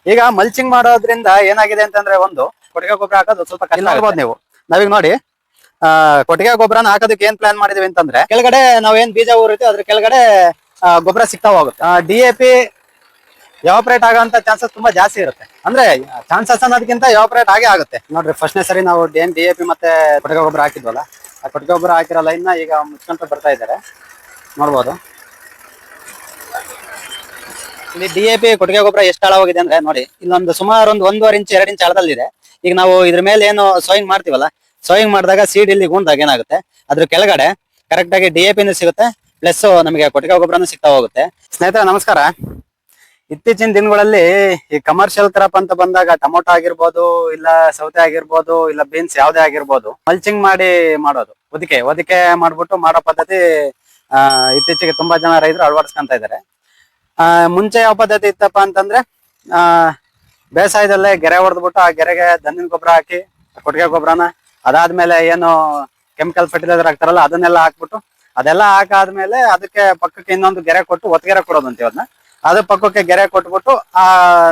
ಈಗ ಮಲ್ಚಿಂಗ್ ಮಾಡೋದ್ರಿಂದ ಏನಾಗಿದೆ ಅಂತಂದ್ರೆ ಒಂದು ಕೊಟ್ಟಿಗೆ ಗೊಬ್ಬರ ಹಾಕೋದು ಸ್ವಲ್ಪ ಕಷ್ಟ ಆಗ್ಬೋದು. ನೀವು ನಾವೀಗ ನೋಡಿ ಕೊಟ್ಟಿಗೆ ಗೊಬ್ಬರನ ಹಾಕೋದಕ್ಕೆ ಏನ್ ಪ್ಲಾನ್ ಮಾಡಿದೀವಿ ಅಂತಂದ್ರೆ ಕೆಳಗಡೆ ನಾವೇನ್ ಬೀಜ ಊರಿರ್ತೀವಿ ಅದ್ರ ಕೆಳಗಡೆ ಗೊಬ್ಬರ ಸಿಗ್ತಾ ಹೋಗುತ್ತೆ. DAP ಎವಾಪರೇಟ್ ಆಗೋಂತ ಚಾನ್ಸಸ್ ತುಂಬಾ ಜಾಸ್ತಿ ಇರುತ್ತೆ. ಅಂದ್ರೆ ಚಾನ್ಸಸ್ ಅನ್ನೋದಕ್ಕಿಂತ ಎವಾಪರೇಟ್ ಆಗೇ ಆಗುತ್ತೆ. ನೋಡ್ರಿ ಫಸ್ಟ್ನೇ ಸರಿ ನಾವು DAP ಮತ್ತೆ ಕೊಟ್ಟಿಗೆ ಗೊಬ್ಬರ ಹಾಕಿದ್ವಲ್ಲ, ಆ ಕೊಟ್ಟಿಗೆ ಗೊಬ್ಬರ ಹಾಕಿರೋ ಲೈನ್ ಈಗ ಮುಚ್ಕೊಂತ ಬರ್ತಾ ಇದ್ದಾರೆ, ನೋಡ್ಬೋದು. ಇಲ್ಲಿ DAP ಕೊಟ್ಟಿಗೆ ಗೊಬ್ಬರ ಎಷ್ಟು ಆಳವಾಗಿದೆ ಅಂದ್ರೆ ನೋಡಿ, ಇಲ್ಲೊಂದು ಸುಮಾರು 1.5 ಇಂಚ್ 2 ಇಂಚ್ ಆಳದಲ್ಲಿದೆ. ಈಗ ನಾವು ಇದ್ರ ಮೇಲೆ ಏನು ಸೋಯಿಂಗ್ ಮಾಡ್ತೀವಲ್ಲ, ಸೋಯಿಂಗ್ ಮಾಡಿದಾಗ ಸೀಡ್ ಇಲ್ಲಿ ಗುಂದಾಗ ಏನಾಗುತ್ತೆ, ಅದ್ರ ಕೆಳಗಡೆ ಕರೆಕ್ಟ್ ಆಗಿ DAP ಸಿಗುತ್ತೆ, ಪ್ಲಸ್ ನಮಗೆ ಕೊಟ್ಟಿಗೆ ಗೊಬ್ಬರನೂ ಸಿಗ್ತಾ ಹೋಗುತ್ತೆ. ಸ್ನೇಹಿತರೆ ನಮಸ್ಕಾರ. ಇತ್ತೀಚಿನ ದಿನಗಳಲ್ಲಿ ಈ ಕಮರ್ಷಿಯಲ್ ಕ್ರಾಪ್ ಅಂತ ಬಂದಾಗ ಟೊಮೊಟೊ ಆಗಿರ್ಬೋದು, ಇಲ್ಲ ಸೌತೆ ಆಗಿರ್ಬೋದು, ಇಲ್ಲ ಬೀನ್ಸ್ ಯಾವ್ದೇ ಆಗಿರ್ಬೋದು, ಮಲ್ಚಿಂಗ್ ಮಾಡಿ ಮಾಡೋದು, ಹೊದಿಕೆ ಮಾಡ್ಬಿಟ್ಟು ಮಾಡೋ ಪದ್ಧತಿ ಇತ್ತೀಚೆಗೆ ತುಂಬಾ ಜನ ರೈತರು ಅಳವಡಿಸ್ಕೊಂತ ಇದ್ದಾರೆ. ಮುಂಚೆ ಯಾವ ಪದ್ಧತಿ ಇತ್ತಪ್ಪ ಅಂತಂದ್ರೆ ಬೇಸಾಯದಲ್ಲೇ ಗೆರೆ ಹೊಡೆದ್ಬಿಟ್ಟು ಆ ಗೆರೆಗೆ ದನಿನ ಗೊಬ್ಬರ ಹಾಕಿ ಕೊಟ್ಟಿಗೆ ಗೊಬ್ಬರನ, ಅದಾದ್ಮೇಲೆ ಏನು ಕೆಮಿಕಲ್ ಫರ್ಟಿಲೈಸರ್ ಹಾಕ್ತಾರಲ್ಲ ಅದನ್ನೆಲ್ಲ ಹಾಕ್ಬಿಟ್ಟು, ಅದೆಲ್ಲ ಹಾಕಾದ್ಮೇಲೆ ಅದಕ್ಕೆ ಪಕ್ಕಕ್ಕೆ ಇನ್ನೊಂದು ಗೆರೆ ಕೊಟ್ಟು ಒತ್ತಗೆರೆ ಕೊಡೋದು ಅಂತೀವಿ ಅದನ್ನ. ಅದ್ರ ಪಕ್ಕಕ್ಕೆ ಗೆರೆ ಕೊಟ್ಬಿಟ್ಟು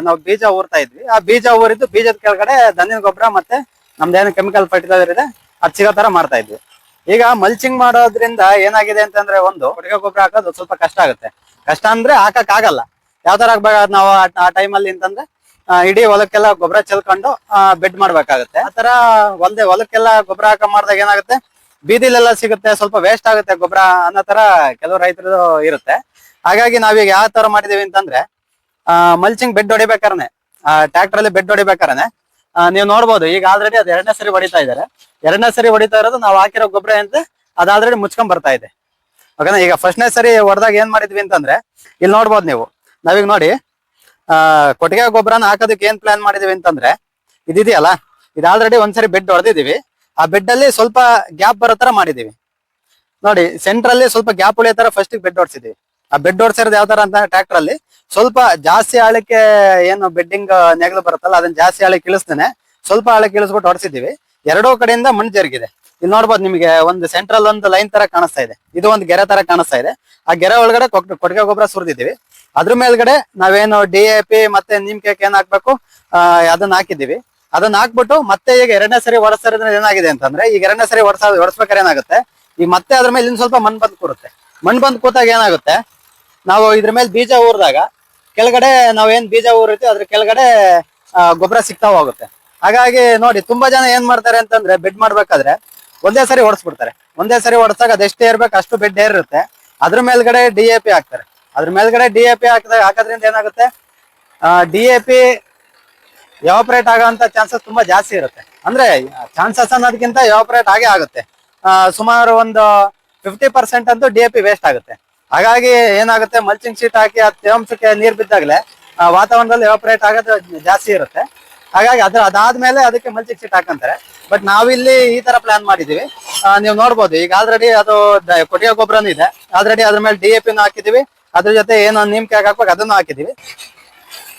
ನಾವು ಬೀಜ ಊರ್ತಾ ಇದ್ವಿ. ಆ ಬೀಜ ಊರಿದ್ದು ಬೀಜದ ಕೆಳಗಡೆ ದನಿನ ಗೊಬ್ಬರ ಮತ್ತೆ ನಮ್ದೇನು ಕೆಮಿಕಲ್ ಫರ್ಟಿಲೈಸರ್ ಇದೆ ಅದ್ ಸಿಗೋ ತರ ಮಾಡ್ತಾ ಇದ್ವಿ. ಈಗ ಮಲ್ಚಿಂಗ್ ಮಾಡೋದ್ರಿಂದ ಏನಾಗಿದೆ ಅಂತಂದ್ರೆ ಒಂದು ಕೊಟ್ಟಿಗೆ ಗೊಬ್ಬರ ಹಾಕೋದು ಸ್ವಲ್ಪ ಕಷ್ಟ ಆಗುತ್ತೆ. ಕಷ್ಟ ಅಂದ್ರೆ ಹಾಕಕ್ ಆಗಲ್ಲ. ಯಾವ ತರ ಹಾಕ್ಬೇಕಾದ್ ನಾವು ಆ ಟೈಮಲ್ಲಿ ಅಂತಂದ್ರೆ ಇಡೀ ಹೊಲಕ್ಕೆಲ್ಲ ಗೊಬ್ಬರ ಚೆಲ್ಕೊಂಡು ಬೆಡ್ ಮಾಡ್ಬೇಕಾಗತ್ತೆ. ಆ ತರ ಹೊಲಕ್ಕೆಲ್ಲ ಗೊಬ್ಬರ ಹಾಕ ಮಾಡಿದಾಗ ಏನಾಗುತ್ತೆ, ಬೀದಿಲೆಲ್ಲ ಸಿಗುತ್ತೆ, ಸ್ವಲ್ಪ ವೇಸ್ಟ್ ಆಗುತ್ತೆ ಗೊಬ್ಬರ ಅನ್ನೋ ತರ ಕೆಲವು ರೈತರು ಇರುತ್ತೆ. ಹಾಗಾಗಿ ನಾವೀಗ ಯಾವ ತರ ಮಾಡಿದೀವಿ ಅಂತಂದ್ರೆ ಮಲ್ಚಿಂಗ್ ಬೆಡ್ ಹೊಡಿಬೇಕಾರೆ ಟ್ರ್ಯಾಕ್ಟರ್ ಅಲ್ಲಿ ಬೆಡ್ ಹೊಡಿಬೇಕಾರೆ ನೀವು ನೋಡ್ಬೋದು, ಈಗ ಆಲ್ರೆಡಿ ಅದು 2ನೇ ಸರಿ ಹೊಡಿತಾ ಇದಾರೆ. 2ನೇ ಸರಿ ಹೊಡಿತಾ ಇರೋದು ನಾವು ಹಾಕಿರೋ ಗೊಬ್ಬರ ಅಂತ ಅದು ಆಲ್ರೆಡಿ ಮುಚ್ಕೊಂಡ್ ಬರ್ತಾ ಇದೆ. ಓಕೆನಾ. ಈಗ ಫಸ್ಟ್ನೇ ಸರಿ ಹೊಡೆದಾಗ ಏನ್ ಮಾಡಿದ್ವಿ ಅಂತಂದ್ರೆ ಇಲ್ಲಿ ನೋಡ್ಬೋದು ನೀವು, ನಾವೀಗ ನೋಡಿ ಕೊಟ್ಟಿಗೆ ಗೊಬ್ಬರನ ಹಾಕೋದಕ್ಕೆ ಏನ್ ಪ್ಲಾನ್ ಮಾಡಿದೀವಿ ಅಂತಂದ್ರೆ ಇದಿದೆಯಲ್ಲ, ಇದು ಆಲ್ರೆಡಿ ಒಂದ್ಸರಿ ಬೆಡ್ ಹೊಡೆದಿದೀವಿ. ಆ ಬೆಡ್ ಅಲ್ಲಿ ಸ್ವಲ್ಪ ಗ್ಯಾಪ್ ಬರೋ ತರ ಮಾಡಿದೀವಿ ನೋಡಿ. ಸೆಂಟ್ರಲ್ಲಿ ಸ್ವಲ್ಪ ಗ್ಯಾಪ್ ಉಳಿಯೋ ತರ ಫಸ್ಟ್ ಬೆಡ್ ಹೊಡ್ಸಿದೀವಿ. ಆ ಬೆಡ್ ಹೊಡ್ಸಿರೋದು ಯಾವ ತರ ಅಂತ ಟ್ರ್ಯಾಕ್ಟರ್ ಅಲ್ಲಿ ಸ್ವಲ್ಪ ಜಾಸ್ತಿ ಆಳಕ್ಕೆ ಏನು ಬೆಡ್ಡಿಂಗ್ ನೆಗಲು ಬರುತ್ತಲ್ಲ ಅದನ್ನ ಜಾಸ್ತಿ ಆಳಕ್ಕೆ ಇಳಿಸ್ತೇನೆ, ಸ್ವಲ್ಪ ಆಳಕ್ಕೆ ಇಳಿಸ್ಬಿಟ್ಟು ಹೊಡ್ಸಿದೀವಿ. ಎರಡೂ ಕಡೆಯಿಂದ ಮಣ್ಣು ಜರುಗಿದೆ. ಇಲ್ಲಿ ನೋಡ್ಬೋದು ನಿಮಗೆ ಒಂದು ಸೆಂಟ್ರಲ್ ಒಂದು ಲೈನ್ ತರ ಕಾಣಿಸ್ತಾ ಇದೆ, ಇದು ಒಂದು ಗೆರೆ ತರ ಕಾಣಿಸ್ತಾ ಇದೆ. ಆ ಗೆರೆ ಒಳಗಡೆ ಕೊಟ್ಟಿಗೆ ಗೊಬ್ಬರ ಸುರಿದಿದ್ದೀವಿ. ಅದ್ರ ಮೇಲ್ಗಡೆ ನಾವೇನು DAP ಮತ್ತೆ ನೀಮ್ ಕೇಕ್ ಏನ್ ಹಾಕ್ಬೇಕು ಅದನ್ನ ಹಾಕಿದೀವಿ. ಅದನ್ನ ಹಾಕ್ಬಿಟ್ಟು ಮತ್ತೆ ಈಗ 2ನೇ ಸರಿ ಹೊಡ್ಸೋದ್ರಿಂದ ಏನಾಗಿದೆ ಅಂತಂದ್ರೆ, ಈಗ 2ನೇ ಸರಿ ಹೊಡ್ಸ್ಬೇಕಾದ್ರೆ ಏನಾಗುತ್ತೆ, ಈಗ ಮತ್ತೆ ಅದ್ರ ಮೇಲೆ ಇನ್ನು ಸ್ವಲ್ಪ ಮಣ್ಣು ಬಂದು ಕೂರುತ್ತೆ. ಮಣ್ಣು ಬಂದು ಕೂತಾಗ ಏನಾಗುತ್ತೆ, ನಾವು ಇದ್ರ ಮೇಲೆ ಬೀಜ ಊರಿದಾಗ ಕೆಳಗಡೆ ನಾವೇನ್ ಬೀಜ ಊರಿರ್ತೀವಿ ಅದ್ರ ಕೆಳಗಡೆ ಗೊಬ್ಬರ ಸಿಗ್ತಾ ಹೋಗುತ್ತೆ. ಹಾಗಾಗಿ ನೋಡಿ ತುಂಬಾ ಜನ ಏನ್ ಮಾಡ್ತಾರೆ ಅಂತಂದ್ರೆ ಬೆಡ್ ಮಾಡ್ಬೇಕಾದ್ರೆ ಒಂದೇ ಸರಿ ಹೊಡ್ಸ್ಬಿಡ್ತಾರೆ. ಒಂದೇ ಸರಿ ಹೊಡ್ಸಾಗ ಅದೆಷ್ಟೇ ಇರ್ಬೇಕು ಅಷ್ಟು ಬೆಡ್ ಇರುತ್ತೆ. ಅದ್ರ ಮೇಲ್ಗಡೆ DAP ಹಾಕ್ತಾರೆ. ಅದ್ರ ಮೇಲ್ಗಡೆ DAP ಹಾಕೋದ್ರಿಂದ ಏನಾಗುತ್ತೆ, DAP ಎವಾಪರೇಟ್ ಆಗೋಂತ ಚಾನ್ಸಸ್ ತುಂಬಾ ಜಾಸ್ತಿ ಇರುತ್ತೆ. ಅಂದ್ರೆ ಚಾನ್ಸಸ್ ಅನ್ನೋದಕ್ಕಿಂತ ಎವಾಪರೇಟ್ ಆಗೇ ಆಗುತ್ತೆ. ಸುಮಾರು ಒಂದು 50% ಅಂತೂ DAP ವೇಸ್ಟ್ ಆಗುತ್ತೆ. ಹಾಗಾಗಿ ಏನಾಗುತ್ತೆ, ಮಲ್ಚಿಂಗ್ ಶೀಟ್ ಹಾಕಿ ಆ ತೇವಾಂಶಕ್ಕೆ ನೀರ್ ಬಿದ್ದಾಗಲೇ ವಾತಾವರಣದಲ್ಲಿ ಎವಾಪರೇಟ್ ಆಗೋದು ಜಾಸ್ತಿ ಇರುತ್ತೆ. ಹಾಗಾಗಿ ಅದಾದ್ಮೇಲೆ ಅದಕ್ಕೆ ಮಲ್ಚಿಂಗ್ ಶೀಟ್ ಹಾಕಂತಾರೆ. ಬಟ್ ನಾವಿಲ್ಲಿ ಈ ತರ ಪ್ಲಾನ್ ಮಾಡಿದೀವಿ. ನೀವು ನೋಡ್ಬೋದು, ಈಗ ಆಲ್ರೆಡಿ ಅದು ಕೊಟ್ಟಿಗೆ ಗೊಬ್ಬರನೂ ಇದೆ, ಆಲ್ರೆಡಿ ಅದ್ರ ಮೇಲೆ DAP ಹಾಕಿದೀವಿ. ಅದ್ರ ಜೊತೆ ಏನೋ ನೀಮ್ ಕೇಕ್ ಹಾಕ್ಬೇಕು ಅದನ್ನು ಹಾಕಿದೀವಿ.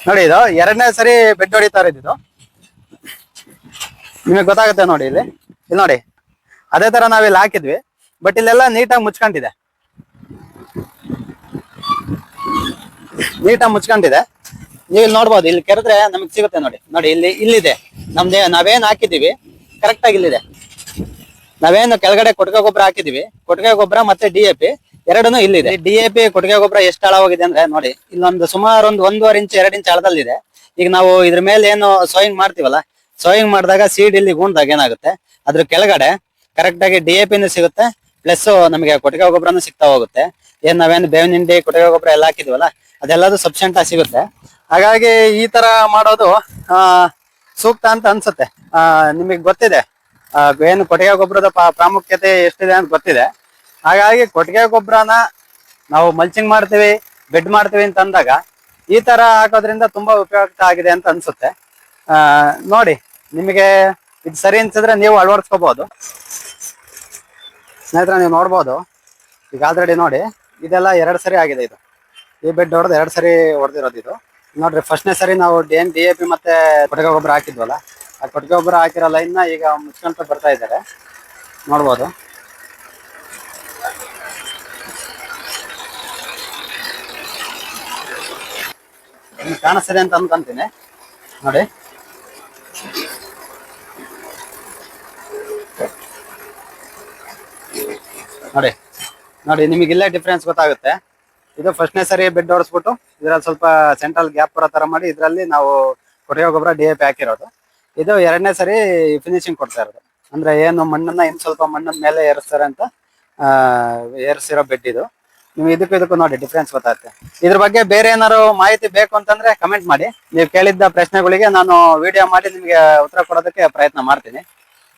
ನೋಡಿ ಇದು 2ನೇ ಸರಿ ಬೆಡ್ ಹೊಡಿತಾ ಇರೋದು ನಿಮಗೆ ಗೊತ್ತಾಗುತ್ತೆ ನೋಡಿ. ಇಲ್ಲಿ ನೋಡಿ ಅದೇ ತರ ನಾವಿಲ್ಲಿ ಹಾಕಿದ್ವಿ. ಬಟ್ ಇಲ್ಲೆಲ್ಲ ನೀಟಾಗಿ ಮುಚ್ಕೊಂಡಿದೆ, ನೀವು ಇಲ್ಲಿ ನೋಡ್ಬೋದು. ಇಲ್ಲಿ ಕೆರೆದ್ರೆ ನಮಗ್ ಸಿಗುತ್ತೆ ನೋಡಿ ಇಲ್ಲಿದೆ ನಮ್ದೇ. ನಾವೇನ್ ಹಾಕಿದೀವಿ ಕರೆಕ್ಟ್ ಆಗಿ ಇಲ್ಲಿದೆ. ನಾವೇನು ಕೆಳಗಡೆ ಕೊಟ್ಟಿಗೆ ಗೊಬ್ಬರ ಹಾಕಿದೀವಿ, ಕೊಟ್ಟಿಗೆ ಗೊಬ್ಬರ ಮತ್ತೆ DAP ಎರಡನ್ನೂ ಇಲ್ಲಿದೆ. DAP ಕೊಟ್ಟಿಗೆ ಗೊಬ್ಬರ ಎಷ್ಟು ಆಳವಾಗಿದೆ ಅಂದ್ರೆ ನೋಡಿ, ಇಲ್ಲೊಂದು ಸುಮಾರು 1.5 ಇಂಚ್ 2 ಇಂಚ್ ಆಳದಲ್ಲಿದೆ. ಈಗ ನಾವು ಇದ್ರ ಮೇಲೆ ಏನು ಸೋಯಿಂಗ್ ಮಾಡ್ತೀವಲ್ಲ, ಸೋಯಿಂಗ್ ಮಾಡಿದಾಗ ಸೀಡ್ ಇಲ್ಲಿ ಗುಂದಾಗ ಏನಾಗುತ್ತೆ, ಅದ್ರ ಕೆಳಗಡೆ ಕರೆಕ್ಟ್ ಆಗಿ DAP ಸಿಗುತ್ತೆ, ಪ್ಲಸ್ ನಮಗೆ ಕೊಟ್ಟಿಗೆ ಗೊಬ್ಬರನೂ ಸಿಗ್ತಾ ಹೋಗುತ್ತೆ. ಏನ್ ನಾವೇನು ಬೇವಿನ ಹಿಂಡಿ ಕೊಟ್ಟಿಗೆ ಗೊಬ್ಬರ ಎಲ್ಲ ಹಾಕಿದ್ವಲ್ಲ ಅದೆಲ್ಲದು ಸಫಿಶಿಯಂಟ್ ಆಗಿ ಸಿಗುತ್ತೆ. ಹಾಗಾಗಿ ಈ ತರ ಮಾಡೋದು ಸೂಕ್ತ ಅಂತ ಅನ್ಸುತ್ತೆ. ನಿಮಗೆ ಗೊತ್ತಿದೆ ಏನು ಕೊಟ್ಟಿಗೆ ಗೊಬ್ಬರದ ಪ್ರಾಮುಖ್ಯತೆ ಎಷ್ಟಿದೆ ಅಂತ ಗೊತ್ತಿದೆ. ಹಾಗಾಗಿ ಕೊಟ್ಟಿಗೆ ಗೊಬ್ಬರನ ನಾವು ಮಲ್ಚಿಂಗ್ ಮಾಡ್ತೀವಿ, ಬೆಡ್ ಮಾಡ್ತೀವಿ ಅಂತ ಅಂದಾಗ ಈ ತರ ಹಾಕೋದ್ರಿಂದ ತುಂಬಾ ಉಪಯುಕ್ತ ಆಗಿದೆ ಅಂತ ಅನ್ಸುತ್ತೆ. ನೋಡಿ ನಿಮಗೆ ಇದು ಸರಿ ಅನ್ಸಿದ್ರೆ ನೀವು ಅಳವಡಿಸ್ಕೋಬಹುದು. ಸ್ನೇಹಿತರೆ ನೀವು ನೋಡ್ಬೋದು, ಈಗ ಆಲ್ರೆಡಿ ನೋಡಿ ಇದೆಲ್ಲ 2 ಸರಿ ಆಗಿದೆ. ಈ ಬೆಡ್ ಹೊಡೆದು 2 ಸರಿ ಹೊಡೆದಿರೋದು ಇದು ನೋಡ್ರಿ. ಫಸ್ಟ್ನೇ ಸರಿ ನಾವು DAP ಮತ್ತೆ ಕೊಟ್ಟಿಗೆ ಗೊಬ್ಬರ ಹಾಕಿದ್ವಲ್ಲ, ಆ ಕೊಟ್ಟಿಗೆ ಗೊಬ್ಬರ ಹಾಕಿರೋ ಲೈನ್ ಈಗ ಮುಚ್ಕೊಂತ ಬರ್ತಾ ಇದ್ದಾರೆ, ನೋಡ್ಬೋದು. ಕಾಣಿಸ್ತಿದೆ ಅಂತ ಅನ್ಕೊಂತೀನಿ. ನೋಡಿ. ನೋಡಿ ನೋಡಿ ನಿಮಗೆ ಇಲ್ಲೇ ಡಿಫ್ರೆನ್ಸ್ ಗೊತ್ತಾಗುತ್ತೆ. ಇದು ಫಸ್ಟ್ನೇ ಸರಿ ಬೆಡ್ ಹೊಡಿಸ್ಬಿಟ್ಟು ಇದ್ರಲ್ಲಿ ಸ್ವಲ್ಪ ಸೆಂಟ್ರಲ್ ಗ್ಯಾಪ್ ಬರೋ ತರ ಮಾಡಿ ಇದ್ರಲ್ಲಿ ನಾವು ಕೊಟ್ಟಿಗೆ ಗೊಬ್ಬರ DAP ಹಾಕಿರೋದು. ಇದು ಎರಡನೇ ಸರಿ ಫಿನಿಶಿಂಗ್ ಕೊಡ್ತಾ ಇರೋದು. ಅಂದ್ರೆ ಏನು ಮಣ್ಣನ್ನ ಇನ್ ಸ್ವಲ್ಪ ಮಣ್ಣನ ಮೇಲೆ ಏರಿಸ್ತಾರೆ ಅಂತ ಏರಿಸಿರೋ ಬೆಡ್ ಇದು. ನೀವು ಇದಕ್ಕೂ ನೋಡಿ ಡಿಫ್ರೆನ್ಸ್ ಗೊತ್ತಾಗುತ್ತೆ. ಇದ್ರ ಬಗ್ಗೆ ಬೇರೆ ಏನಾದ್ರು ಮಾಹಿತಿ ಬೇಕು ಅಂತಂದ್ರೆ ಕಮೆಂಟ್ ಮಾಡಿ. ನೀವು ಕೇಳಿದ್ದ ಪ್ರಶ್ನೆಗಳಿಗೆ ನಾನು ವಿಡಿಯೋ ಮಾಡಿ ನಿಮಗೆ ಉತ್ತರ ಕೊಡೋದಕ್ಕೆ ಪ್ರಯತ್ನ ಮಾಡ್ತೀನಿ.